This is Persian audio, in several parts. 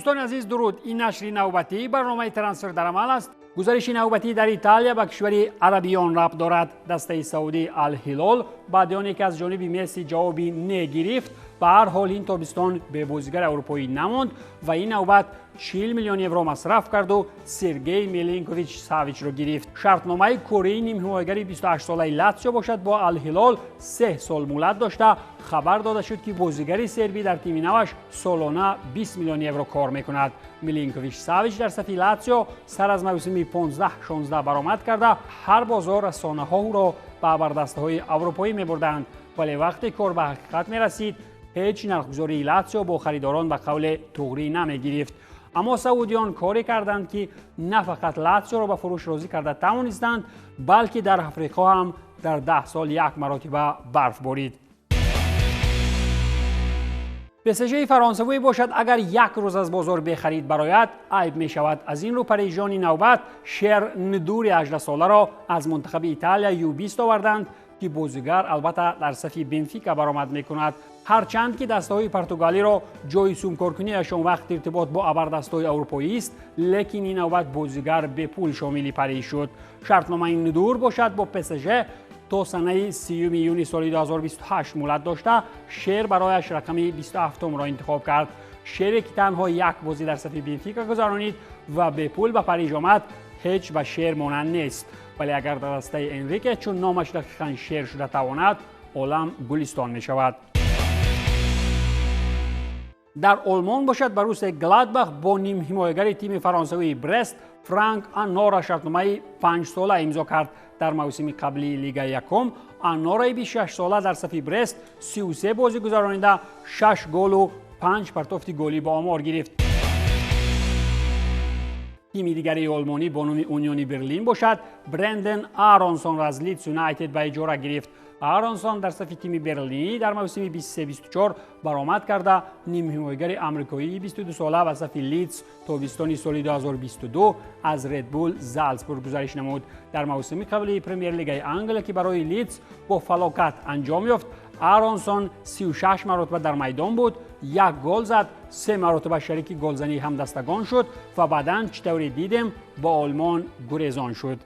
دوستان عزیز درود. این نشر نوبتی برنامه ترانسفر در عمل است. گزارش نوبتی در ایتالیا به کشور عربیان ربط دارد. دسته سعودی الهلال بعد از اینکه از جانب مسی جوابی نگرفت، به هر حال این تابستان به بازیگر اروپایی نماند و این نوبت 40 میلیون یورو مصرف کرد و سرگئی میلینکوویچ ساویچ را گرفت. شرطنامه کره نیم حمایتگر 28 ساله لاتزیو باشد با الهلال 3 سال مهلت داشته. خبر داده شد که بازیگر سربی در تیم نوش سالانه 20 میلیون یورو کار میکند. میلینکوویچ ساویچ در صف لاتزیو سر از موسم 15-16 برآمد کرده. هر بازار رسانه‌ها او را به ابردسته‌های اروپایی می‌بردند، ولی وقتی کار به حقیقت می‌رسید هیچ نرخ‌گذاری لاتزیو با خریداران به قول توغری نمی‌گرفت. اما سعودیان کاری کردند که نه فقط لاتزیو را به فروش راضی کرده توانستند، بلکه در افریقا هم در 10 سال یک مرتبه برف بارید. PSG فرانسوی باشد اگر یک روز از بازار بخرید برایت عیب می شود. از این رو پریژان نوبت شر ندوری 18 ساله را از منتخب ایتالیا یو20 آوردند که بازیگر البته در صف بنفیکا برآمد می کند. هرچند که دسته‌های پرتغالی را جای سومکارکنی‌شان وقت ارتباط با ابردسته‌های اروپایی است، لیکن این نوبت بازیگر به پول شامل پری شد. شرطنامه ندور باشد با PSG تا سنه 30 یونی سال 2028 مهلت داشته. شر برایش رقم 27 را انتخاب کرد. شر که تنها یک بازی در صف بنفیکا گذرانید و به پول به پاریس آمد، هیچ به شر مانند نیست. ولی اگر در دسته انریکه چون نامش دقیقاً شر شده تواند، عالم گلستان می شود. در آلمان باشد بروسیا گلادباخ با نیم حمایتگر تیم فرانسوی برست فرانک آنورا شرطنامه 5 ساله امضا کرد. در موسم قبلی لیگ یکم آنورا 26 ساله در صف برست 33 بازی گذرانیده 6 گل و 5 پرتافت گلی با آمار گرفت. تیم دیگری آلمانی با نام اونیون برلین باشد برندن آرونسون را از لیدز یونایتد به اجاره گرفت. آرونسون در صف تیم برلینی در موسم 23-24 برآمد کرده. نیم حمایتگر آمریکایی 22 ساله به صف لیدز تابستان سال 2022 از ردبول زالزبورگ گزارش نمود. در موسم قبلی پرمیر لیگ انگلیس که برای لیدز با فلاکت انجام یافت، آرونسون 36 مرتبه در میدان بود، 1 گل زد، 3 مرتبه شریک گلزنی هم دستگان شد و بعداً چطوری دیدیم با آلمان گریزان شد.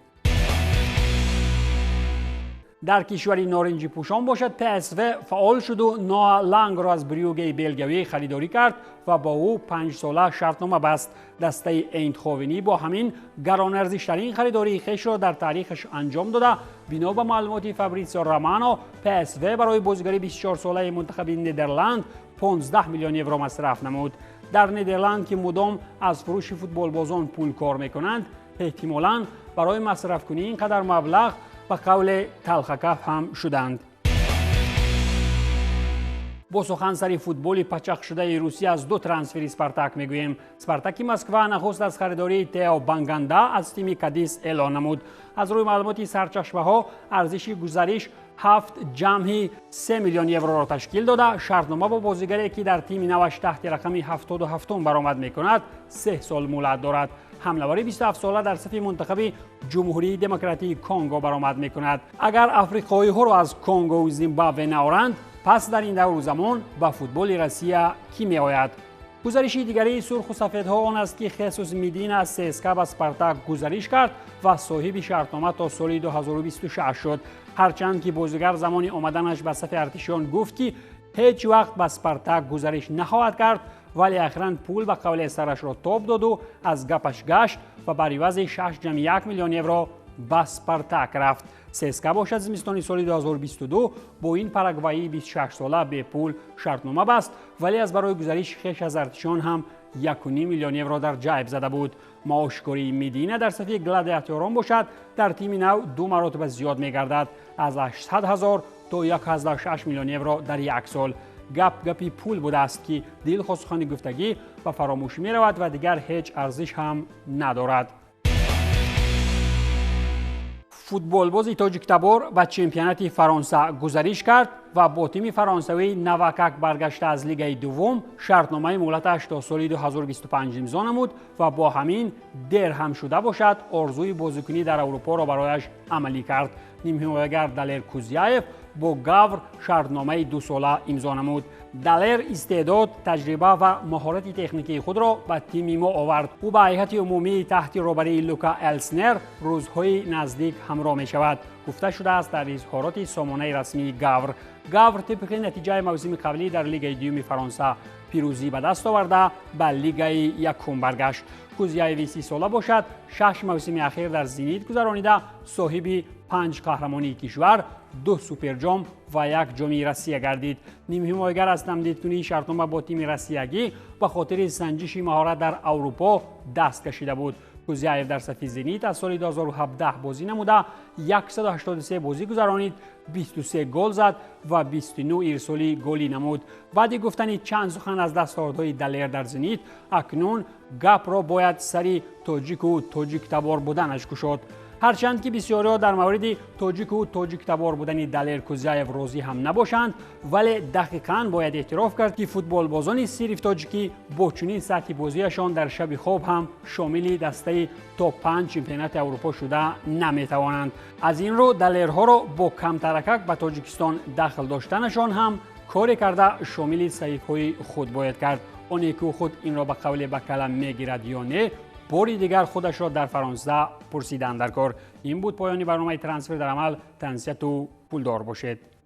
در کشور نارنجی پوشان باشد PSV فعال شد و نوآ لانگ را از بریوگه بلگیایی خریداری کرد و با او 5 ساله شرطنامه بست. دسته ایندخوونی با همین گران‌ارزش‌ترین خریداری خویش را در تاریخش انجام داده. بنا به معلومات فابریزیو رومانو، PSV برای بازیگر 24 ساله منتخب ندرلند 15 میلیون یورو مصرف نمود. در ندرلند که مدام از فروش فوتبال بازان پول کار میکنند، احتمالاً برای مصرف کنی اینقدر مبلغ به قول تلخکف هم شدند. با سخنسری فوتبال پچق شده روسیه از 2 ترانسفر اسپارتاک میگوییم. اسپارتاک مسکو نخست از خریداری تئو بانگاندا از تیم کادیس اعلان نمود. از روی معلومات سرچشمه‌ها ارزش گزارش 7.3 میلیون یورو را تشکیل داده. شرطنامه با بازیگری که در تیم نوش تحت رقم 77 برآمد میکند 3 سال مهلت دارد. حمله‌ور 27 ساله در صف منتخب جمهوری دموکراتیک کنگو برآمد میکند. اگر افریقایی ها را از کنگو و زیمبابوه نآورند، پس در این دور زمان با فوتبال روسیه کی میآید؟ گزارش دیگری سرخ و سفیدها آن است که خصوص میدین از سیسکا به اسپارتاک گزارش کرد و صاحب شرطنامه تا سال 2026 شد. هرچند که بازیگر زمان آمدنش به صف ارتشیان گفت که هیچ وقت به اسپارتاک گزارش نخواهد کرد، ولی اخیراً پول به قول سرش را تاب داد و از گپش گشت و بر عوض 6.1 میلیون یورو به اسپارتاک رفت. سیسکا باشد زمستان سال 2022 با این پاراگوایی 26 ساله به پول شرطنامه بست، ولی از برای گزارش خویش از ارتشیان هم 1.5 میلیون یورو در جیب زده بود. معاشگاری میدینه در صف گلادیاتوران باشد در تیم نو 2 مرتبه زیاد میگردد، از 800,000 تا 1.6 میلیون یورو در یک سال. گپی پول بوده است که دلخواست خواهی گفتگی و فراموش می رود و دیگر هیچ ارزش هم ندارد. فوتبال باز تاجیک تبار به چمپیونات فرانسه گزارش کرد و با تیم فرانسوی نواکک برگشته از لیگ دوم شرطنامه مهلتش تا سال 2025 امضا نمود و با همین دیر هم شده باشد آرزوی بازیکنی در اروپا را برایش عملی کرد. نیم حمایتگر دلیر کوزیایف با گاور شرطنامه 2 ساله امضا نمود. دالر استعداد، تجربه و مهارت تکنیکی خود را به تیم ما آورد. او به هیئت عمومی تحت رهبری لوکا السنر روزهای نزدیک همراه می شود. گفته شده است در اظهارات سامانه رسمی گاور طبق نتیجه موسم قبلی در لیگ دوم فرانسه پیروزی به دست آورده به لیگ یکم برگشت. کوزیایوی 30 ساله باشد، 6 موسم اخیر در زینیت گذرانیده، صاحب 5 قهرمانی کشور، 2 سوپر جام و 1 جام روسیه گردید. نیم حمایتگر از تمدیدکنی شرطنامه با تیم روسیگی به خاطر سنجش مهارت در اروپا دست کشیده بود. کوزیایف در صف زینیت از سال 2017 بازی نموده، 183 بازی گذرانید، 23 گل زد و 29 ارسالی گلی نمود. بعد گفتن چند سخن از دستاوردهای دالر در زینیت، اکنون گپ را باید سری تاجیک و تاجیک تبار بودنش گشود. هرچند که بسیاری در مورد تاجیک و تاجیک تبار بودن دالر کوزیایف راضی هم نباشند، ولی دقیقاً باید اعتراف کرد که فوتبال بازان صرف تاجیکی با چنین سطح بازیشان در شب خواب هم شامل دسته تاپ 5 چمپیونات اروپا شده نمیتوانند. از این رو دالرها را با کم ترکک به تاجیکستان دخل داشتنشان هم کاری کرده شامل صحیفه‌های خود باید کرد. آنی که خود این را به قول به کلم میگیرد یا نه، باری دیگر خودش را در فرانسه پرسیدند در کار. این بود پایانی برنامه ترانسفر در عمل. تنسیت و پولدار باشید.